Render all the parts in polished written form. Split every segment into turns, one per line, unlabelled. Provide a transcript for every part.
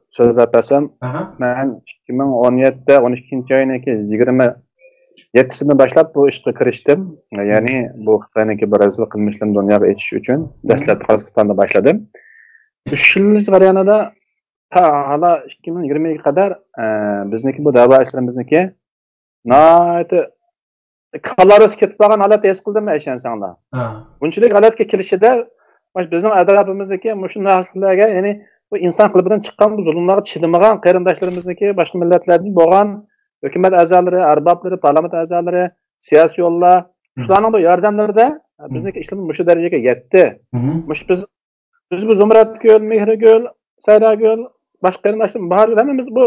so'zlab bersam, men 2017'de 12 ayındaki 27'sinden başlap bu işe kiriştim. Yani bu Xitoyniki bir rezil qilmishlarni dunyoga aytish uchun dastlabki Qozog'istonda başladım. 3 yillik jarayonida hala 2020'ye kadar bizniki bu da'vo ishlarimizniki kalaros ketib qolgan holat his qildim aytsansanglar. Bunchalik holatga kelishida bizning atrofimizdagi shu narsalarga, ya'ni bu inson qalbidan chiqqan bu zulmlarga chidamagan qarindoshlarimizniki boshqa millatlarning bo'lgan hukumat a'zolari, arboblari, parlament a'zolari, siyosiy yo'llar, shularning bu yordamlarida bizniki ishlarimiz shu darajaga yetdi. Biz bu Zumradgul, Mehrigul, Sayragul, boshqa qarindoshlar bor, hammamiz bu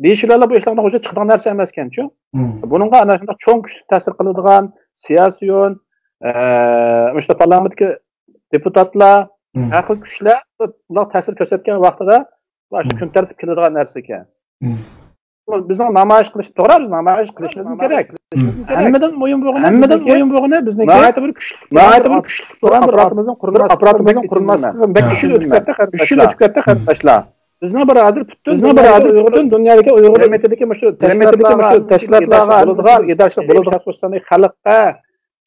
deyishlarla bu ishlardan o'zi chiqadigan narsa emas ekan-ku. Buningga ana shunday cho'ng kuchli ta'sir qiladigan siyosiy yo'l, o'sha parlamentga deputatlar, har xil kuchlar ular ta'sir ko'rsatgan vaqtida shu kun tartib keladigan narsa ekan. Bizning namoyish qilish to'g'ri, biz namoyish qilishimiz kerak. Hammadan o'yin bo'g'ini bizniki nihoyatda bir kuchli bo'lgan bir aparatimizning qurilmasida 3 yil o'tib ketdi qarindoshlar. Bizning bir hozir butun dunyodagi Uyg'ur tashkilotlarga bo'ladigan idorachilik bo'ladigan Qozog'istondagi xalqqa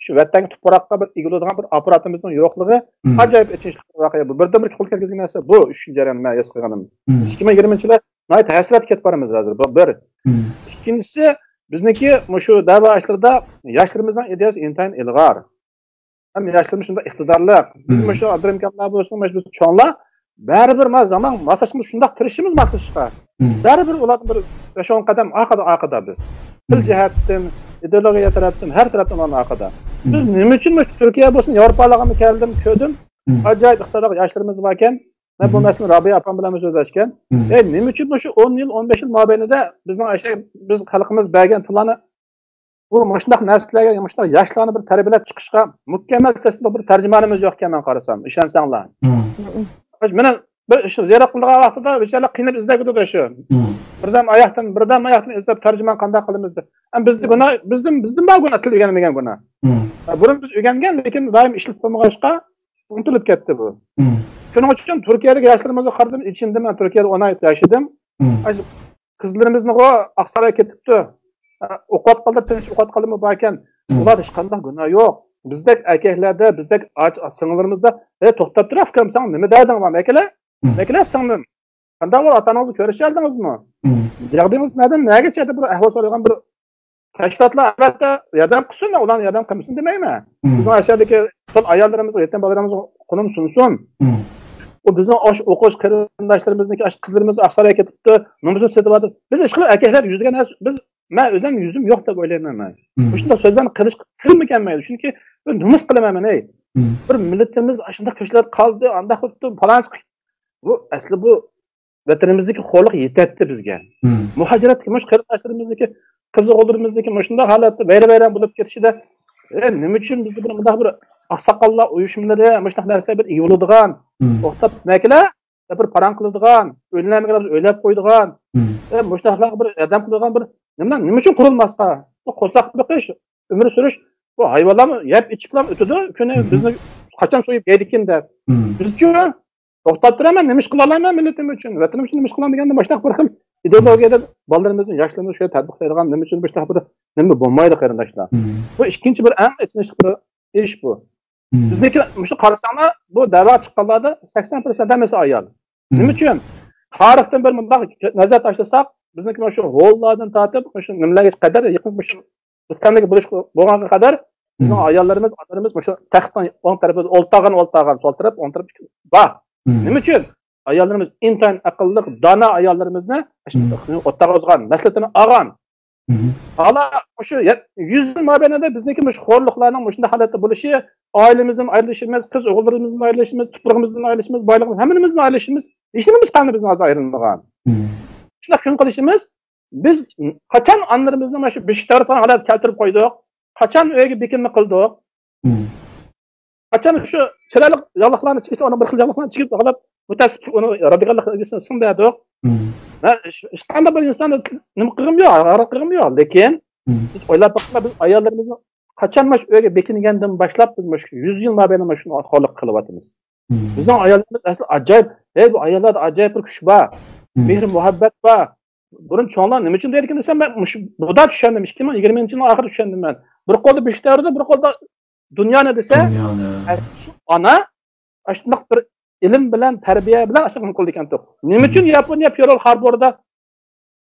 shu vatanga tuproqqa bir egiladigan bir aparatimizning yo'qligi ajoyib achinchli voqea. Bu birdan bir qo'l kelgan narsa bu 3 yil jarayonida men his qilganim. 2020-yilda nihoyat hasrat ketib boramiz hozir. Bir. Ikkinchisi bizniki shu da'vo ishlarida yoshlarimizning ideyasi intayin ilg'or. Ham yoshlarimiz shunda iqtidorli. Biz shu Abdurahimlar bo'lsin, biz cho'nglar baribir zaman masajimiz shundoq tirishimiz masajga. Baribir ulardan bir 5-10 qadam orqada biz. Til jihatdan, ideologiya tarafdan, har tarafdan ularning orqada. Biz nima uchun Turkiya bo'lsin, Yevropalarga keldim, ko'rdim. Ajoyib iqtidorli yoshlarimiz bor ekan. Men bu masalani Robiya opam bilan so'zlashgan. Nima uchun shu 10 yil, 15 yil mobaynida biz xalqimiz bergan pullarni bu shundoq narsalarga, shundoq yoshlarni bir tarbiyalab chiqishga mukammal sesli bir tarjimonimiz yo'q ekan men qarasam, ishonsanglar. Mana bir shu ziyorat qilgan vaqtida bechalar qiynab izlagudi shu. Birdan oyoqdan izlab tarjimon qanday qilamiz deb. Bizdan bor guna til o'rganmagan guna. Buni biz o'rgangan, lekin doim ishlab qo'ymag'achqa unutilib ketdi bu. Shuning uchun Turkiyadagi yoshlarimizni qardim, ichimda men Turkiyada 10 oy yashadim. Qizlarimizni Aqsaroyga ketibdi. O'qiyot qoldi, tinch o'qiyot qolimi bor ekan. Ular hech qanday gunoh yo'q. Bizdek erkaklarda, bizdek singlarimizda, to'xtab tur, afkam sen nima derding va akalar singlim. Qanday bor otangizni ko'rishdingizmi? Yordingiz nega chada bir ahvol so'ragan bir tashkilotlar albatta yordam qilsin, ularni yordam qilsin demayman. Bizning ashadagi ayollarimiz, yetim bolalarimiz qo'lim sunsin. O bizning o'qish qarindoshlarimizniki, qizlarimiz Aqsaroyga ketibdi, nomusiz setyapti. Biz hech qanday erkaklar yuziga men o'zim yuzim yo'q deb o'ylayman. Shunday so'zlarni qilish qilmaganman, chunki men nomus qilaman. Bir millatimiz shunday ko'chlar qoldi, anda qilibdi, falonchi. Bu asli bu vatanimizdagi xo'rlik yetadi bizga. Muhojiratga mush qarindoshlarimizniki, qiz o'g'illarimizniki shunday holatda bayram bo'lib ketishida nima uchun bizda bunday bir oqsoqollar uyushmalari shunday narsa bir yo'ladigan, to'xtab nakalar bir parang qiladigan, o'ylanmagan o'ylab qo'ydigan, shunday bir yordam qiladigan bir nima uchun qurilmasqa? Bu qo'rsoq biqish, umr surish, bu hayvonlarni yeb ichiblar o'tadi, kuni bizni qachon so'yib yeydikin deb. Biz-chi to'xtab turaman, nima ish qila olaman millatim uchun, vatanim uchun nima ish qilaman deganda boshqa bir xil ideologiyada bolalarimizni, yoshlarimizni shunday tatbiqlaydigan, nima uchun boshqa bir nima bo'lmaydi qarindoshlar. Bu ikkinchi bir eng achinarli bir ish bu. Bizniki shu qarasanglar, bu da'vo chiqqanlarda 80% hammasi ayol. Nima uchun? Tarixdan bir bunday nazar tashlasak, bizniki shu hollardan tortib, shu nimalarga qadar yaqin shu Rustamdagi bo'lish bo'lganga qadar bizning ayollarimiz, otalarimiz shu taxtdan o'ng tarafida o'ltagan, sol taraf, o'ng taraf bor. Nima uchun? Ayollarimiz intayin aqlli, dona ayollarimizni o'rtaga o'zgan, maslahatini olgan. Hala shu 100 yil mobaynida bizniki shu xo'rliqlarning shunday holatda bo'lishi, oilamizdan ayrılishimiz, qiz o'g'illarimizni ayrılishimiz, tuprog'imizdan ayrılishimiz, boyligimiz, hammamizdan ayrılishimiz, ishimiz qanday bizdan ayrilmagan. Shunday kun qilishimiz, biz qachon onlarimizni mana shu beshiktardan holat keltirib qo'ydik, qachon uyga bekinma qildik, qachon shu chiroyli yalliqlarni chiqib, ona bir xil yalliqlarni chiqib qolib, mutasib uni radikallikka sindirdik. Hech qanday bir insonni nima qilgim yo'q, g'arq qilgim yo'q, lekin biz o'ylab boqsak, biz ayollarimizni qachon mana shu uyga bekingandan boshlab biz mana shu 100 yil mobaynida shuni xoliq qilyapmiz. Bizning ayollarimiz asli ajoyib, bu ayollarda ajoyib bir kuch bor. mehr muhabbat bor. Burun cho'nglar nima uchun deyotgan desam, men buda tushundim. 2020-yilning oxirida tushundim men. Bir qo'lda Beshtarda, bir qo'lda dunyoni desa, shu ona shundoq bir ilm bilan, tarbiya bilan ashuni qildi ekan to'q. Nima uchun Yaponiya Pearl Harborda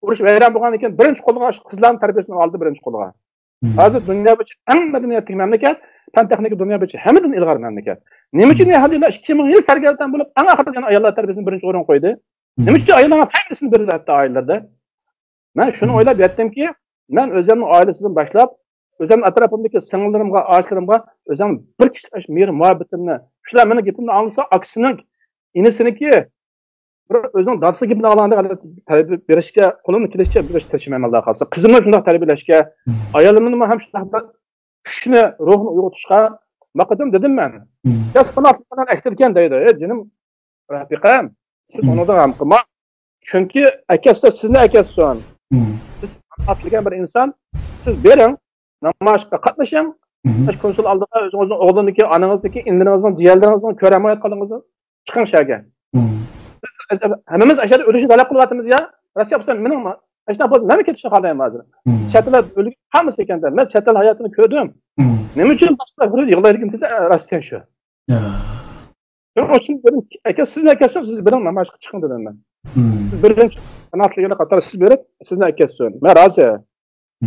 urush vayron bo'lgan ekan, birinchi qo'lga shu qizlarning tarbiyasini oldi, birinchi qo'lga. Hozir dunyo bo'yicha eng madaniyatli mamlakat, fan texnika dunyo bo'yicha hammadan ilg'or mamlakat. Nima uchun hadiylar 2000 yil sargardon bo'lib, eng oxirida ayollar tarbiyasini birinchi o'ringa qo'ydi? Nima uchun ayollarga foydasini berdi hatto oilalarda? Men shuni o'ylab yetdimki, men o'zimning oilasidan boshlab, o'zimning atrofimdagi singillarimga, oshlarimga o'zimning bir kishi mehr muhabbatimni, shular meni gapimni anglasa, aksining inisiniki bir o'zining darsi gapini olganda tarbiya berishga, qo'limni kelishicha berish tirishmayman Alloh qolsa. Qizimni shunday tarbiyalashga, ayolimni ham shunday kuchni, ruhni uyg'otishga maqsadim dedim men. Kasbonatlikdan aytgan deydi, jinim rafiqam, siz unudan ham qilma. Chunki akasi sizni akasisan. Siz atlagan bir inson, siz bering, namoyishga qatnashing. Konsul oldiga o'zingizning o'g'liniki, onangizniki, indiningizning, jiyanlaringizning ko'ramayotganingizni chiqing shaga. Hammamiz ashada o'lishni talab qilyapmiz ya. Rossiya bo'lsa meningmi? Ashna bo'lsa nima ketishni xohlayman hozir. Chetlar o'lgan hammasi ekanda, men chetlar hayotini ko'rdim. Nima uchun boshqa bir yig'laydigan desa Rossiya shu. Shuning uchun dedim, aka sizni akasiz, siz bilan namoyishga chiqing dedim men. Siz birinchi qanotligini qator siz berib, sizni akasiz. Men rozi.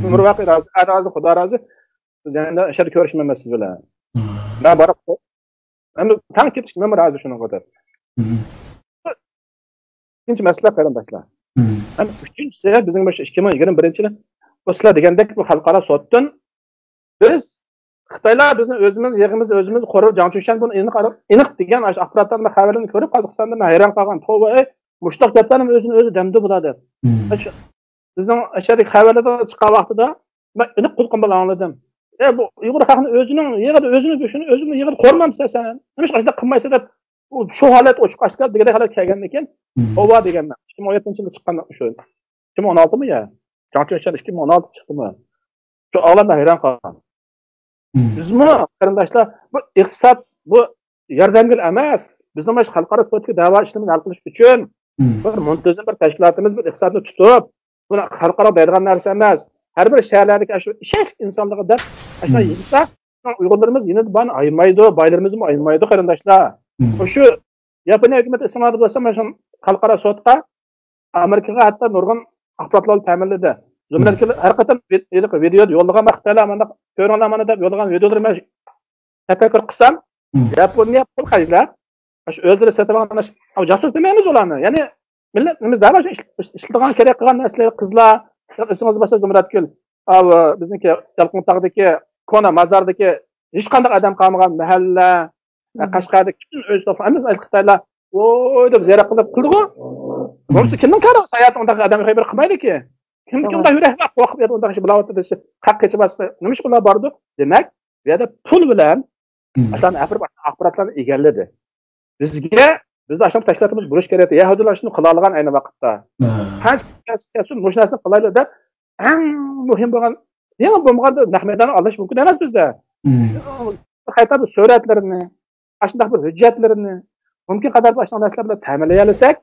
Umr vaqi rozi, rozi, xudo rozi. Biz endi ashada ko'rishmaymiz siz bilan. Men borib, endi tank ketishga men rozi shunga qadar. İkinci mesele qarindoshlar. Ham uchinchisi bizning mana 2021-yil Oslo degandek bu xalqaro sotdan biz Xitoylar bizni o'zimiz yig'imiz o'zimiz qo'rib Janchushan buni aniq degan axborotdan va xabarlarni ko'rib Qozog'istonda hayron qolgan. To'g'ri, mushtoq gaplarning o'zini o'zi damdi bo'ladi. Bizning ashaddiy xabarlarda chiqqan vaqtida men aniq qulqin bilan angladim. Bu Uyg'ur xalqining o'zining yig'ida o'zini go'shini o'zini yig'ida qo'rmamsa sen. Nima qilishda qilmaysa deb şu holat ochiq ochlar degan holat kelgan ekan. Ova deganman. 2017-yilda chiqqan shu. 2016 mi ya? Janchushan 2016 chiqdimi? Shu olam hayron qolgan. Bizmi qarindoshlar bu iqtisod bu yordamgir emas. Bizning mana xalqaro sudga da'vo ishini hal qilish uchun bir muntazam bir tashkilotimiz bir iqtisodni tutib, buni xalqaro deydigan narsa emas. Har bir shaharlardagi shu ish insonligida deb ashuna yilsa Uyg'urlarimiz yine bani aymaydi, baylarimiz mi aymaydi qarindoshlar. Shu Yaponiya hukumati ismlari bo'lsa, mana shu xalqaro sudga Amerikaga hatto nurg'un axborotlar ta'minladi. Jumladan har qator video yo'llagan vaqtlar mana ko'ringlar mana deb yo'llagan videolar men tafakkur qilsam, Yaponiya pul xarjlab, shu o'zlari sotib olgan jasus demaymiz ularni. Ya'ni millatimiz da'vo ishlatigan kerak qilgan narsalar qizlar, isingiz bo'lsa Zumradgul, bizniki Yalqontog'dagi Kona mazardagi hech qanday odam qolmagan mahalla Qashqarda kim o'z topamiz Xitoylar voy deb ziyorat qildi-ku. Bo'lsa kimning qaro sayat undaqa odam xabar qilmaydi-ki. Kimda yurak va qo'rqib edi undaqa ish bilan desa, qaqqicha bosdi. Nima ish qilib bordi? Demak, bu yerda pul bilan aslan axborotlarni egalladi. Bizga bizni asham tashkilotimiz bo'lish kerak. Yahudilar shuni qila olgan ayni vaqtda. Qancha mush narsani qilaylik deb eng muhim bo'lgan, yana bo'lmaganda nahmadan olish mumkin emas bizda. Qayta bu suratlarini ashunday bir hujjatlarini mumkin qadar boshqa narsalar bilan ta'minlay olsak,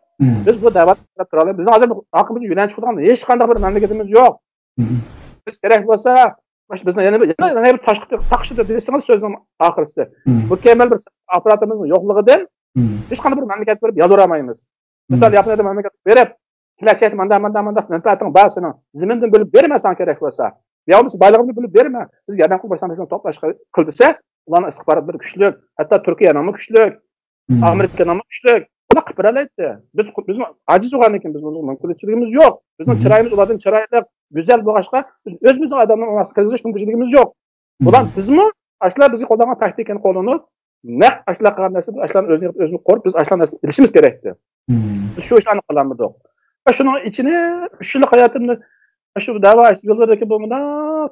biz bu da'vat qilib turamiz. Bizning hozir oqimizga yo'nalish qo'ygan hech qanday bir mamlakatimiz yo'q. Biz kerak bo'lsa, bizni yana bir taqishdi desangiz so'zning oxirisi. Mukammal bir apparatimiz yo'qligidan hech qanday bir mamlakat berib yalviramaymiz. Misol Yaponiyada mamlakat berib, kelajak manda manfaating bor sening. Zamindan bo'lib bermasdan kerak bo'lsa, yo biz baylig'ini bo'lib berma. Biz yerdan qilib boshlanmasdan to'plash qil desa, ularning istixbarotlari kuchli, hatto Turkiyaning kuchli, Amerikaning kuchli. Ular qilib beradi. Biz ajiz bo'lgandan keyin biz bunga mumkinligimiz yo'q. Bizning chiroyimiz ulardan chiroyli, go'zal bo'lg'achqa biz o'zimizning odamlarni orasida qilish mumkinligimiz yo'q. Ular bizmi ashlar bizga qo'llangan taktikani qo'llanib, naq ashlar qilgan narsa ashlarni o'zini qo'rib biz ashlarni bilishimiz kerakdi. Biz shu ishlarni qilamiz. Va shuning ichini 3 yillik hayotimni shu da'vo yo'llaridagi bo'lmada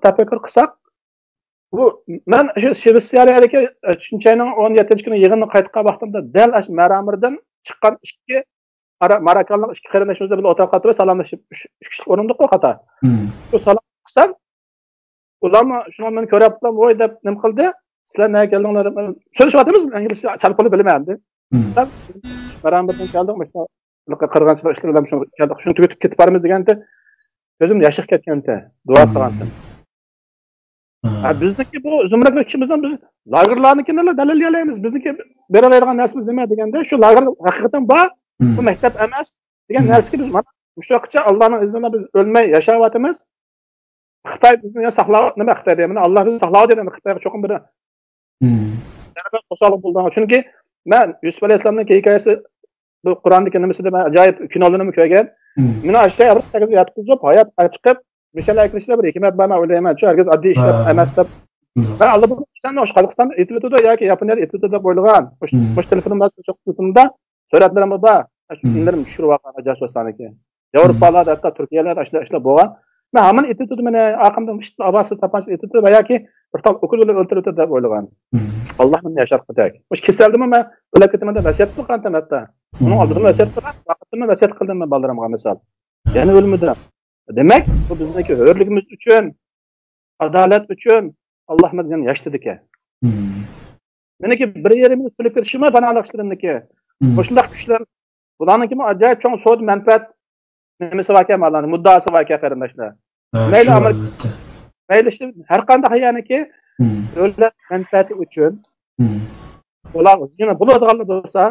tafakkur qilsak, bu men shu Shveysariyadagi Chunchayning 17-kuni yig'inni qaytgan vaqtimda dal ash Maramirdan chiqqan ikki Marakalning ikki qarindashimizlar bilan o'tirib qolib salomlashib 3 kishilik o'rindiq qo'yqata. Shu salom qilsam, ularni shuni men ko'ryapman, voy deb nim qildi. Sizlar nega keldinglar deb so'rashyapmiz, inglizcha chalib qolib bilmayapti. Sizlar Maramirdan keldik, qirg'inchilik ishlar bilan shuni tugatib ketib boramiz deganda ko'zim yashib ketganda duo qilgandim. Bizniki bu zumrak kishimizdan biz lagerlarnikini dalillalaymiz. Bizniki bera oladigan narsamiz nima deganda shu lager haqiqatan bor, bu maktab emas degan narsaga biz mana shu vaqtcha Allohning izni bilan biz o'lmay yashayapmiz. Xitoy bizni saqlab nima Xitoy deyman, Alloh bizni saqlab dedi Xitoyga cho'qim bir. Yana qo'shaloq bo'ldi. Chunki men Yusuf alayhisolamning hikoyasi bu Qur'ondagi nimasida men ajoyib kinolarni ko'rgan. Meni ashyo abraqaga yatqizib, hayot chiqib, mishalar qilishda bir hikmat bormi o'ylayman. Shu hargiz oddiy ishlar emas deb. Ben Allah bu sen o Qozog'istonda etildi yoki Yaponiyada etildi deb o'ylagan. O'sha telefonimda telefonimda suratlarim bor. Shunlarni tushirib olgan jasosaniki. Yevropalarda hatto Turkiyalarda ishlab bo'lgan. Men hamon etildi meni aqimdan işte abası tapanç etildi va yoki bir tal o'quvchilar o'ltirdi deb o'ylagan. Alloh meni yashatqadak. O'sha kasaldimi men o'lib ketmanda vasiyat qilgandim hatto. Uni oldimda vasiyat qilib, vaqtimda vasiyat qildim men bolarimga misol. Ya'ni o'lmadim. Demak, bu bizniki hurligimiz uchun, adolat uchun Allah bilan yashtadik. Meniki bir yerimiz silib ketishimi bana alaqishlarniki. O'shunday kuchlar bularniki ajoyib cho'ng so'd manfaat nimasi var ekan mallarning muddaosi var ekan qarindoshlar. Mayli amal mayli işte har qanday hayoniki davlat manfaati uchun ular o'zini bo'ladiganlar bo'lsa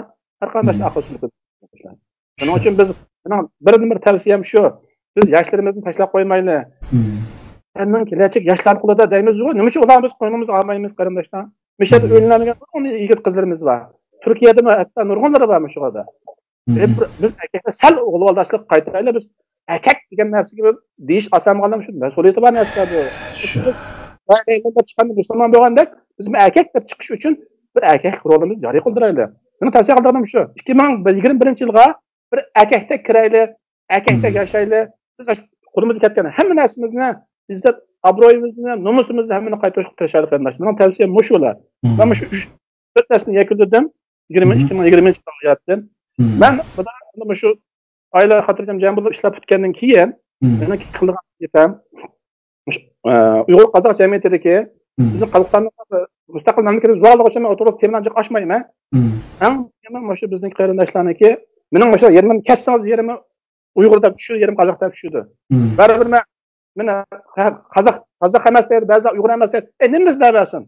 har qanday aqlsizlik qilishlar. Shuning uchun biz bir tavsiyam shu. Biz yoshlarimizni tashlab qo'ymaylik. Bundan kelajak yoshlar qo'lida deymiz-ku, nima uchun ular biz qo'ynimiz olmaymiz qarindoshlar? Mishada o'yinlangan o'n yigit qizlarimiz bor. Turkiyada hatto nurg'unlar bor shu yerda. Biz erkaklar sal o'g'ildoshlik qaytaraylik, biz erkak degan narsaga deyish oson bo'lgan shu mas'uliyati bor narsa bu. Biz qayerda chiqqanda musulmon bo'lganda biz erkak deb chiqish uchun bir erkak rolimizni joriy qildiraylik. Meni tavsiya qilganim shu. 2021-yilga bir erkakda kiraylik, erkakda yashaylik. Biz qo'limizga ketgan hamma narsamizni izzat obro'yimizni, nomusimizni hammani qaytarish tirishalik qarindoshlar. Mening tavsiyam mushular. Men shu 4 narsani yakunladim 2020-yilda. Men mana shu oila xotirjam jam bo'lib ishlab tutgandan keyin meni qilgan gapim Uyg'ur qozoq jamiyatidagi bizim Qozog'istonda mustaqil mamlakatimiz bo'lganligi uchun o'tirib termanchiq oshmayman. Ham mana shu bizning qarindoshlarniki mening o'sha yerimni kessangiz yerimni Uyg'urda shu yerim qozoqda tushdi. Baribir men qozoq emas deydi, ba'zi Uyg'ur emas deydi. Nima deyapsan?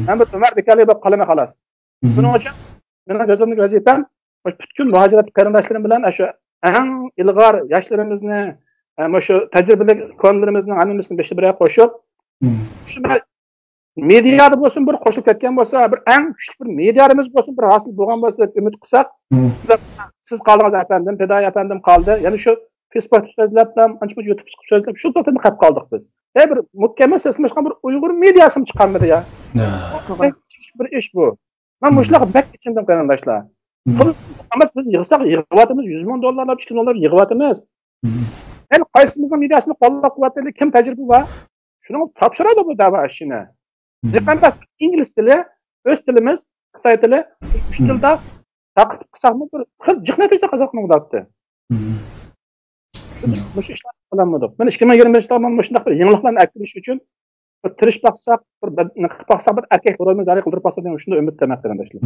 Men bir Umar Bekali bo'lib qolaman xolos. Buning uchun mening o'zimning vazifam bütün muhacirat qarindoshlarim bilan shu eng ilg'or yoshlarimizni, shu tajribali konlarimizni hammamizni besh-birga qo'shib, shu mediada bo'lsin bir qo'shib ketgan bo'lsa, bir eng kuchli bir mediarimiz bo'lsin, bir hosil bo'lgan bo'lsa deb umid qilsak, siz qoldingiz afandim, Fidoy afandim qoldi. Ya'ni shu Facebook so'zlab ham, ancha YouTube chiqib so'zlab, shu to'xtamda qolib qoldik biz. Bir mukammal seslashgan bir Uyg'ur mediasi chiqqanmidi ya? Bir ish bu. Men mushlar bak ichimdan qarindoshlar. Ama biz yığsak yığıvatımız $100,000, $200,000 yığıvatımız. Yani qaysimizin mediasini qo'llab quvvatlaylik kim tajriba var? Shuni topshiradi bu da'vo ishini. Jiqandas ingliz tili, o'z tilimiz, Xitoy tili, uch tilda taqib qilsakmi bir jiq natija qozoqning udatdi. Biz shu ishlarni qilamidik. Men 2020-yilda men shunday bir yangiliklarni aktivish uchun bir tirish baqsaq, bir erkak rolimizni joriy qildirib baqsaq degan shunday umid qilmoqdaman qarindoshlar.